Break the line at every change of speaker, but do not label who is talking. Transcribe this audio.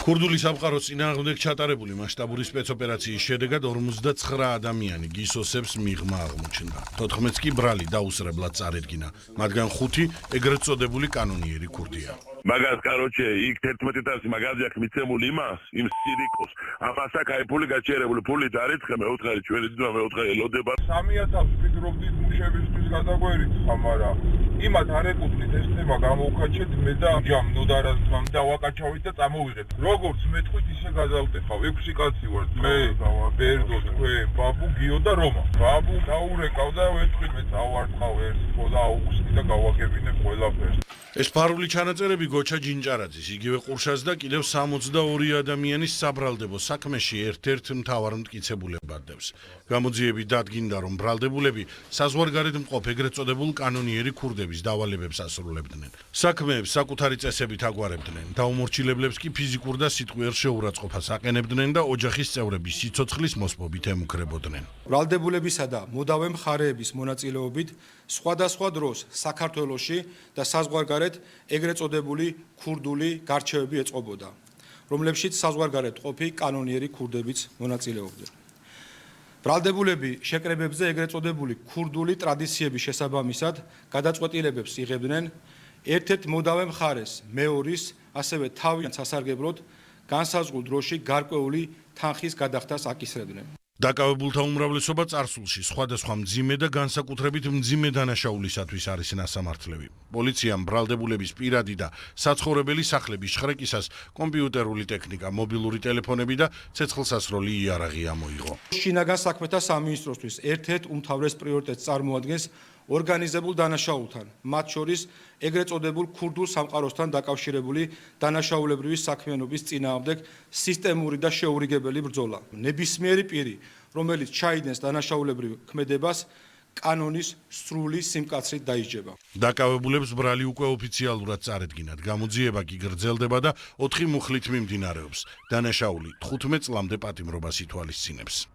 ქურდული სამყაროს წინააღმდეგ ჩატარებული მასშტაბური სპეცოპერაციის შედეგად 59 ადამიანი გისოსებს მიღმა აღმოჩნდა. 14 კი ბრალი დაუსრებლად წარედგინა. მათგან 5 ეგრეთ წოდებული კანონიერი ქურდია.
მაგას კაროჩე იქ 11,000 მაგაზია მიცემული იმას იმ სირიკოს ამას აქ აი ფული გაჩერებული ფულით არიცხე მეოთხე ჩვენი ძმა მეოთხე ელოდება
3,000 ფიქრობდით მუშებისთვის გადაგვერით ამარა იმათ არ ეკუთვნით ეს თემა გამოვკაჩეთ მე და ჯამ ნოდარაზმამ დავაკაჩავით და წამოვიღეთ როგორც მეთქვით ისე გადავტეხავ 6 კაცი ვართ მე ბერდო თქვენ ბაბუ გიო და რომა ბაბუ დაურეკავ და ვეთქვით მე წავარტყავ ერთ ხოლა აუგუსტი და გავაგებინე ყველაფერს
ეს ფარული ჩანაწერები გოჩა ჯინჭარაძის, იგივე ყურშას და კიდევ 62 ადამიანის საბრალდებო საქმეში ერთ-ერთ მთავარ მტკიცებულებად დევს. გამოძიებით დადგინდა, რომ ბრალდებულები საზღვარგარეთ მყოფ ეგრეთ წოდებულ კანონიერი ქურდების დავალებებს ასრულებდნენ. საქმეებს საკუთარი წესებით აგვარებდნენ, დაუმორჩილებლებს კი ფიზიკურ და სიტყვიერ შეურაცხყოფას აყენებდნენ და ოჯახის წევრების სიცოცხლის მოსპობით ემუქრებოდნენ.
ბრალდებულებისა და მოდავე მხარეების მონაწილეობით სხვადასხვა დროს საქართველოში და საზღვარგარეთ ეგრეთ წოდებული ქურდული გარჩევები ეწყობოდა, რომლებშიც საზღვარგარეთ ყოფი კანონიერი ქურდებიც მონაწილეობდნენ. ბრალდებულები შეკრებებზე ეგრეთ წოდებული ქურდული ტრადიციების შესაბამისად გადაწყვეტილებებს იღებდნენ ერთ-ერთ მოდავე მხარეს მეორის, ასევე თავიანთ სასარგებლოდ განსაზღვრულ დროში გარკვეული თანხის გადახდას აკისრებდნენ.
დაკავებულთა უმრავლესობა წარსულში სხვადასხვა მძიმე და განსაკუთრებით მძიმე დანაშაულისათვის არის ნასამართლები. პოლიციამ ბრალდებულების პირადი და საცხოვრებელი სახლების შხრეკისას კომპიუტერული ტექნიკა, მობილური ტელეფონები და ცეცხლსასროლი იარაღი ამოიღო.
შინაგან საქმეთა სამინისტროსთვის ერთ-ერთ უმთავრეს პრიორიტეტს წარმოადგენს ორგანიზებულ დანაშაულთან, მათ შორის ეგრეთ წოდებულ ქურდულ სამყაროსთან დაკავშირებული დანაშაულებრივი საქმიანობის წინააღმდეგ სისტემური და შეურიგებელი ბრძოლა. ნებისმიერი პირი, რომელიც ჩაიდენს დანაშაულებრივ ქმედებას, კანონის სრული სიმკაცრით დაიჯება.
დაკავებულებს ბრალი უკვე ოფიციალურად წარედგინათ. გამოძიება კი გრძელდება და 4 მუხლით მიმდინარეობს. დანაშაული 15 წლამდე პატიმრობას ითვალისწინებს.